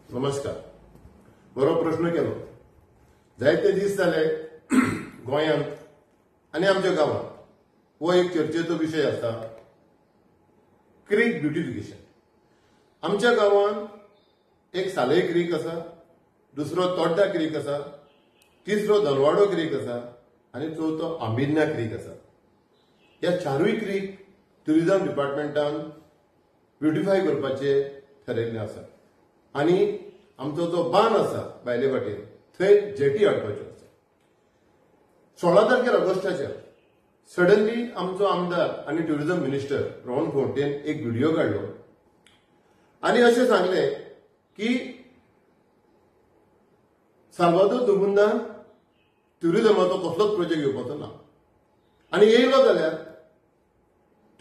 नमस्कार. बरो प्रश्न केलो. जायते दीस जाले गोंयांत आनी आमच्या गांवांत हो एक चर्चेचो विशय आसा, क्रीक ब्युटिफिकेशन. आमच्या गांवांत एक सालय क्रीक आसा, दुसरो तोड्डा क्रीक आसा, तिसरो दनवाडो क्रीक आसा आनी चवथो आंबिन्या क्रीक आसा. ह्या चारूय क्रीक ट्युरिझम डिपार्टमेंटान ब्युटिफाय करपाचे ठरयल्ले आसा आनी आमचो जो बांद आसा भायले वाटेन थंय जेटी हाडपाच्यो आसा. 16 तारखेर ऑगस्टाच्या सडनली आमचो आमदार आनी ट्युरिझम मिनिस्टर रोहन खंवटेन एक व्हिडिओ काडलो आनी अशें सांगले की साल्वादोर दुमुंदान ट्युरिझमाचो कसलोच प्रोजेक्ट घेवपाचो ना आनी येयलो जाल्यार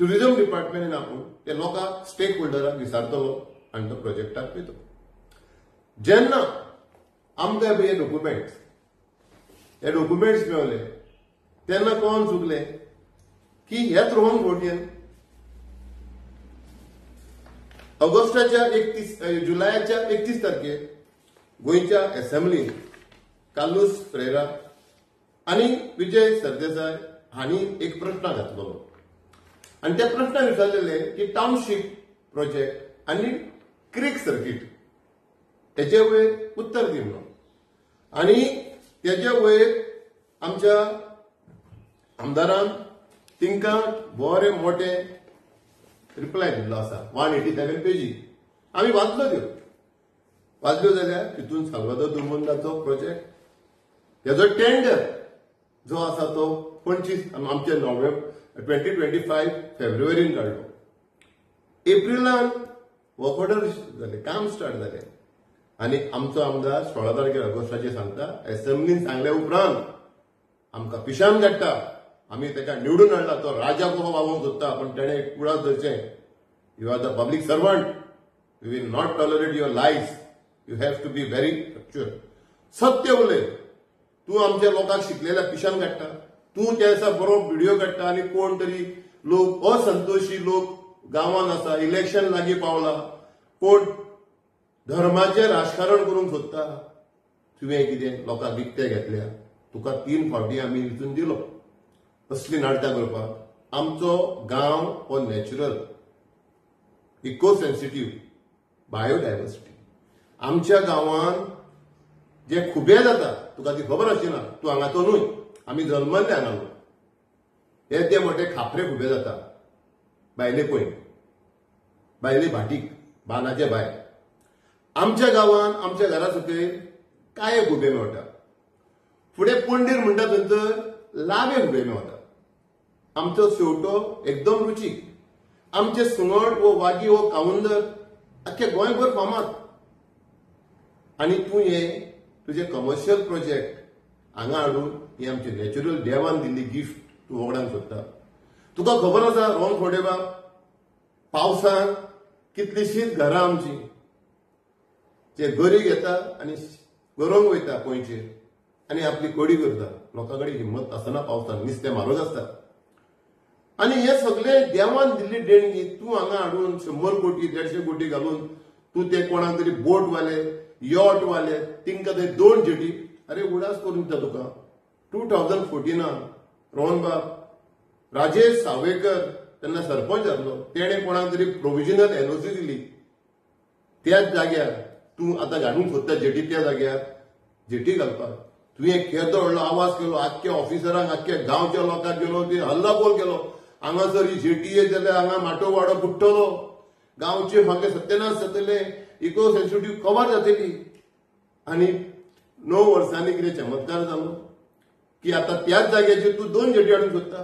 ट्युरिझम डिपार्टमेंटान आपूण ते लोकांक स्टेक होल्डरांक विचारतलो आनी तो प्रोजेक्टाक वयतलो. जेन्ना आमकां हे डॉक्युमेंट्स मेळले तेन्ना कळोवन चुकले की ह्याच रोहन खंवटेन जुलयाच्या 31 तारखेर गोंयच्या असेंब्लीन कार्लोस पेरेरा आनी विजय सरदेसाय हांणी एक प्रश्न घातलो आनी त्या प्रश्नाक विचारलेले की टाउनशीप प्रोजेक्ट आनी क्रीक सर्कीट तेचे वयर उत्तर दी म्हणून. आनी तेचे वयर आमच्या आमदारान तिंका बरे मोठे रिप्लाय दिल्लो आसा. 187 पेजी आमी वाचल्यो जाल्यार तितून साल्वादोर दुमुंदाचो प्रोजेक्ट तेजो टेंडर जो आसा तो 25 आमचे 2025 फेब्रुवारीन काडलो. एप्रिलान वर्क ऑर्डर जाले, काम स्टार्ट जालें आनी आमचो आमदार 16 तारखेर ऑगस्टाचेर सांगता असेंब्लीन सांगल्या उपरांत आमकां पिशान काडटा, आमी ताका निवडून हाडला, तो राजा कसो वागोवंक सोदता पण तेणे कुळाक धरचें. You are the public servant, you will not tolerate your lies, you have to be very factual. सत्य उलय. तूं आमच्या लोकांक शिकलेल्या पिशान काडटा, तूं त्या दिसा बरो व्हिडिओ काडटा आनी कोण तरी लोक असंतोशी लोक गांवांत आसा, इलेक्शन लागीं पावला, कोण धर्माचें राजकारण करूंक सोदता. तुवें कितें लोकांक विकते घेतल्या, तुका 3 फावटी आमी विचून दिलो असली नाटकां करपाक. आमचो गांव हो नॅचरल, इको सेन्सिटीव, बायोडायवर्सिटी. आमच्या गांवांत जे खुबे जाता तुका ती खबर आसची ना, तूं हांगाचो न्हय, आमी जल्मल्ले हांगा. हे ते मोठे खापरे खुबे जाता भायले पळय, भायले भाटीक, बांदाचे भायर. आमच्या गांवांत आमच्या घरा सकयल काळे खुबे मेळटा, फुडें पंडीर म्हणटा थंयसर लावे खुबे मेळटा. आमचो शेवटो एकदम रुचीक. आमचे सुंगट वो वागी वो कावुंदर आख्खे गोंयभर फामाद. आनी तूं हे तुजे कमर्शियल प्रोजेक्ट हांगा हाडून ही आमची नॅचरल देवान दिल्ली गिफ्ट तूं वगडावंक सोदता. तुका खबर आसा रोहन खंवटेबाब, पावसान कितलीशींच घरां आमची जे गरी घेता आनी गरोवंक वयता पयचेर आनी आपली कडी करता. लोकां कडेन हिम्मत आसना पावसान, नुस्तें म्हारग आसता. आनी हे सगळे देवान दिल्ली देणगी तूं हांगा हाडून 100 कोटी 150 कोटी घालून तूं ते कोणाक तरी बोट वाले, यॉट वाले, तिंका थंय 2 जेटी. अरे उडास करून दिता तुका. 2014 रोहन बाब राजेश सावयकर तेन्ना सरपंच जाल्लो, तेणे कोणाक तरी प्रोविजनल एनओसी दिली. त्याच जाग्यार तूं आतां घालूंक सोदता जेटी, त्या जाग्यार जेटी घालपाक तुवें केदो व्हडलो आवाज केलो, आख्ख्या ऑफिसरांक, आख्ख्या गांवच्या लोकांक गेलो, ती हल्लाबोल केलो. हांगासर ही जेटी येत जाल्यार हांगा माटो वाडो बुडटलो, गांवचे फागे सत्यानाश जातले, इको सेन्सिटीव कवर जातली. आनी 9 वर्सांनी कितें चमत्कार जालो की आतां त्याच जाग्याचेर तूं 2 जेटी हाडूंक सोदता.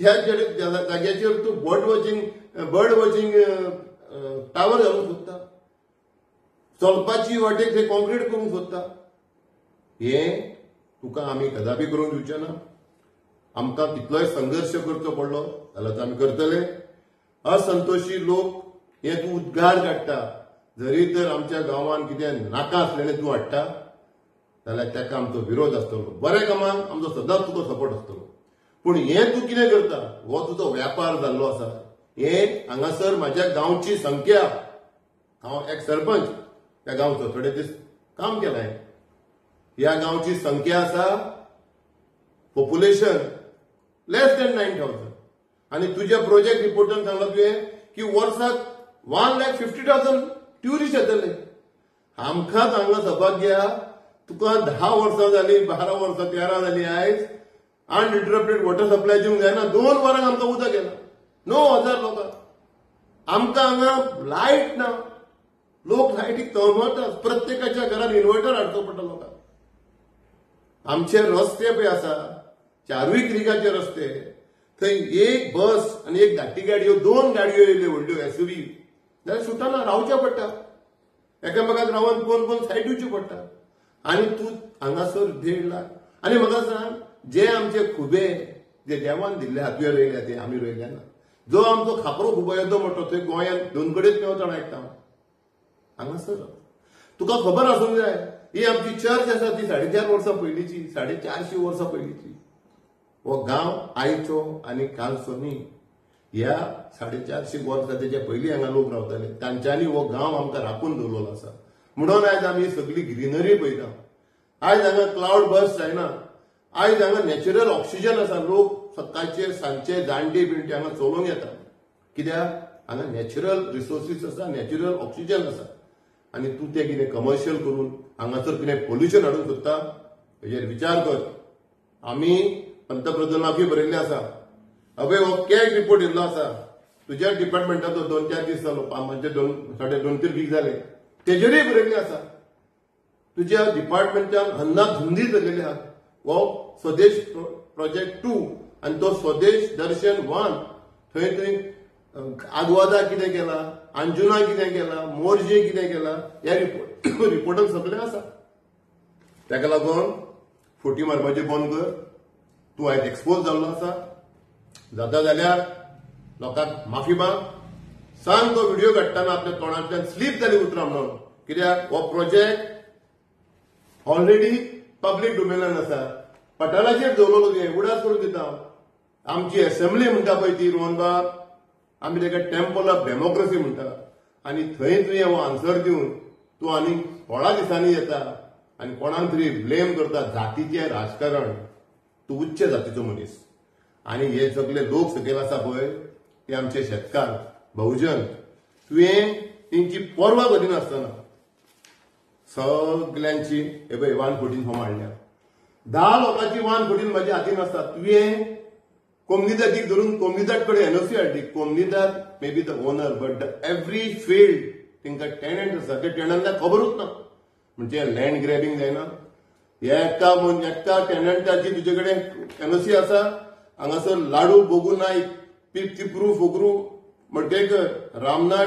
त्याच जाग्याचेर तूं बर्ड वॉचिंग टावर घालूंक सोदता. चलपाची वाटेक थंय कॉन्क्रीट करूंक सोदता. हे तुका आमी कदापि करूंक दिवचे ना. आमकां कितलोय संघर्श करचो पडलो जाल्यार आमी करतले. असंतोशी लोक हे तूं उद्गार काडटा, जरी तर आमच्या गांवांत कितें नाका आसलेलें तूं हाडटा जाल्यार ताका आमचो विरोध आसतलो. बरे कामाक आमचो सदांच तुका सपोर्ट आसतलो. पूण हे तूं कितें करता हो तुजो व्यापार जाल्लो आसा. हे हांगासर म्हाज्या गांवची संख्या, हांव एक सरपंच, त्या गांवचो थोडे दीस काम केलाय. ह्या गांवची संख्या आसा पॉप्युलेशन लेस दॅन 9,000 आणि तुझ्या प्रोजेक्ट रिपोर्टान सांगला तुवें की वर्साक 1,50,000 ट्युरिस्ट येतले. आमकां हांगा सौभाग्य तुका 10 वर्सां जाली, 12 वर्सां, 13 जाली. आयज अनइंटरप्टेड वॉटर सप्लाय दिवंक जायना. 2 वरांक आमकां उदक येना. 9,000 लोकांक. आमकां हांगा लायट ना. लोक लायटीक तळमळटात. प्रत्येकाच्या घरात इन्व्हर्टर हाडचो पडटा लोकांक. आमचे रस्ते पळय आसा 4 क्रिकाचे रस्ते, थंय एक बस आणि एक धाकटी गाडी, 2 गाडयो येयल्यो व्हडल्यो एसयूव्ही जाल्यार सुटना, रावचें पडटा. एकामेकाक रावन कोण सायड दिवची पडटा. आनी तूं हांगासर 1.5 लाख. आनी म्हाका सांग, जे आमचे खुबे जे देवान दिल्ले हातवे रोयल्या ते आमी रोयल्या ना. जो आमचो खापरो खुबो येदो मोठो थंय गोंयांत 2 कडेन पेंवतण आयकता हांगासर. तुका खबर आसूंक जाय, ही आमची चर्च आसा ती 4.5 वर्सां पयलींची, 450 वर्सां पयलींची. हो गांव आयचो आनी कालचो न्ही. ह्या 450 वर्सां तेच्या पयलीं हांगा लोक रावताले. तांच्यांनी हो गांव आमकां राखून दवरलेलो आसा. म्हणून आयज आमी सगळी ग्रीनरी पळयता. आयज हांगा क्लाउड बर्स्ट जायना. आयज हांगा नॅचरल ऑक्सिजन आसा. लोक सकाळचे सांजचे जाणटे बिणटे हांगा चलोवंक येता. कित्याक हांगा नॅचरल रिसोर्सीस आसा, नॅचरल ऑक्सिजन आसा. आनी तूं तें कितें कमर्शियल करून हांगासर कितें पोल्युशन हाडूंक सोदता, हेजेर विचार कर. आमी पंतप्रधानाकूय बरयल्लें आसा. अबे हो कॅग रिपोर्ट येयल्लो आसा. तुज्या डिपार्टमेंटाचो 2-4 दीस जालो, म्हणजे 2-3 वीक जाले. तेजेरूय बरयल्लें आसा. तुज्या डिपार्टमेंटान अन्नाधुंदी जाल्लेली आहा. हो स्वदेश प्रोजेक्ट 2 आनी तो स्वदेश दर्शन 1 थंय आग्वादा कितें केला, अंजुना कितें केला, मोर्जे कितें केला, ह्या रिपोर्टान सगळें आसा. ताका लागून फोटी मारपाचें बंद कर. तूं आयज एक्सपोज जाल्लो आसा. जाता जाल्यार लोकांक माफी माग. सांग तो व्हिडिओ काडटाना आपल्या तोंडांतल्यान स्लीप जाली उतरां म्हणून. कित्याक हो प्रोजेक्ट ऑलरेडी पब्लीक डोमेनान आसा. पठाराचेर दवरलो तुवें, उडास करून दिता. आमची असेंब्ली म्हणटा पळय ती रोहनबाग, आमी ताका टेम्पल ऑफ डेमोक्रेसी म्हणटा. आनी थंय तुवें हो आन्सर दिवन तूं आनी 16 दिसांनी येता आनी कोणाक तरी ब्लेम करता. जातीचें राजकारण. तूं उच्च जातीचो मनीस. आनी हे सगळे लोक सकयल आसा पळय ते आमचे शेतकार, बहुजन. तुवें तेंची पर्वा करिनासतना सगळ्यांची हे पळय 114 फॉर्म हाडल्या. 10 लोकांची 114 म्हाज्या हातीन आसता. तुवें कोमनीदातीक धरून कोमनीदाद कडेन एनओसी हाडली. कोमनीदाद may be the owner, but every field तांकां टेनंट आसा. त्या टेनंटाक खबरूच ना. म्हणजे लँड ग्रॅबिंग जायना. एका टेनंटाची तुजे कडेन एनओसी आसा. हांगासर लाडू बोगू नायक, पिप्रू फोगरू मडकेकर, रामनाथ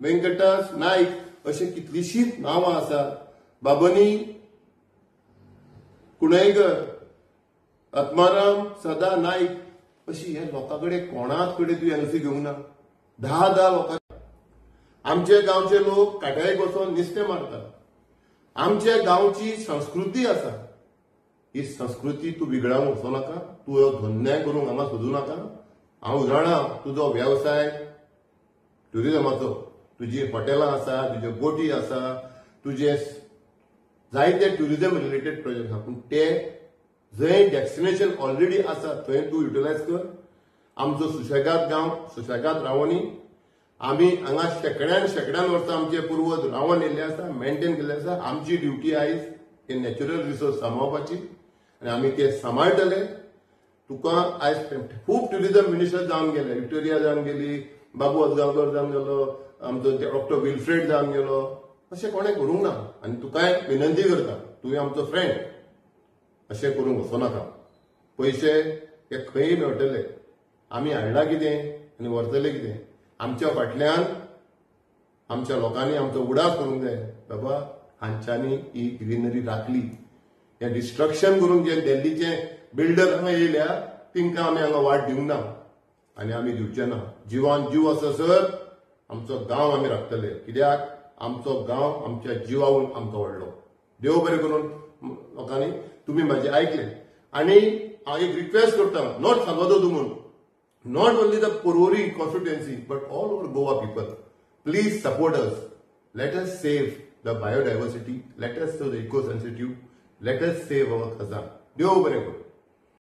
वेंकटास नायक अशी कितलीशीच नांवां आसा. बाबनी कुणेकर, आत्माराम सदा नाईक अशी हे लोकांकडे कोणाच कडेन तूं एनओसी घेवंक ना. 10 लोकां. आमचे गांवचे लोक काट्याक वचून नुस्तें मारतात. आमच्या गांवची संस्कृती आसा. ही संस्कृती तूं बिगडावंक वचो नाका. तूं धंदे करूंक हांगा सोदूं नाका. हांव जाणा तुजो वेवसाय ट्युरिजमाचो. तुजी हॉटेलां आसा, तुज्यो बोटी आसा, तुजे जायते ट्युरिजम रिलेटेड प्रोजेक्ट आसा. पूण ते जंय डेस्टिनेशन ऑलरेडी आसा थंय तूं युटिलायज कर. आमचो सुशेगाद गांव सुशेगाद रावनी. आमी हांगा शेकड्यान वर्सां आमचे पूर्वज रावन येयल्ले आसा, मेंटेन केल्ले आसा. आमची ड्युटी आयज हे नॅचरल रिसोर्स सांबाळपाची आनी आमी ते सांबाळटले. तुका आयज खूब ट्युरिजम मिनिस्टर जावन गेले. विक्टोरिया जावन गेली, बाबू अजगांवकर जावन गेलो, आमचो डॉक्टर विल्फ्रेड जावन गेलो. अशें कोणें करूंक ना. आनी तुकाय विनंती करता, तुवें आमचो फ्रेंड, अशें करूंक वचो नाका. पयशे हे खंय मेळटले. आमी हाडला कितें आनी व्हरतले कितें. आमच्या फाटल्यान आमच्या लोकांनी आमचो उडास करूंक जाय. बाबा हांच्यांनी ही ग्रीनरी राखली. हे डिस्ट्रक्शन करून जे दिल्लीचे बिल्डर हांगा येयल्या तिंकां आमी हांगा वाट दिवंक ना आनी आमी दिवचे ना. जिवान जीव आससर आमचो गांव आमी राखतले. कित्याक आमचो गांव आमच्या जिवावून आमकां व्हडलो. देव बरें करून लोकांनी तुमी म्हाजें आयकलें. आनी हांव एक रिक्वेस्ट करता, not सांगोदो तुमून, not only the Porvorim constituency, but all over Goa people. Please support us. Let us save the biodiversity, let us save the eco sensitive, let us save our khazan. देव बरें करूं.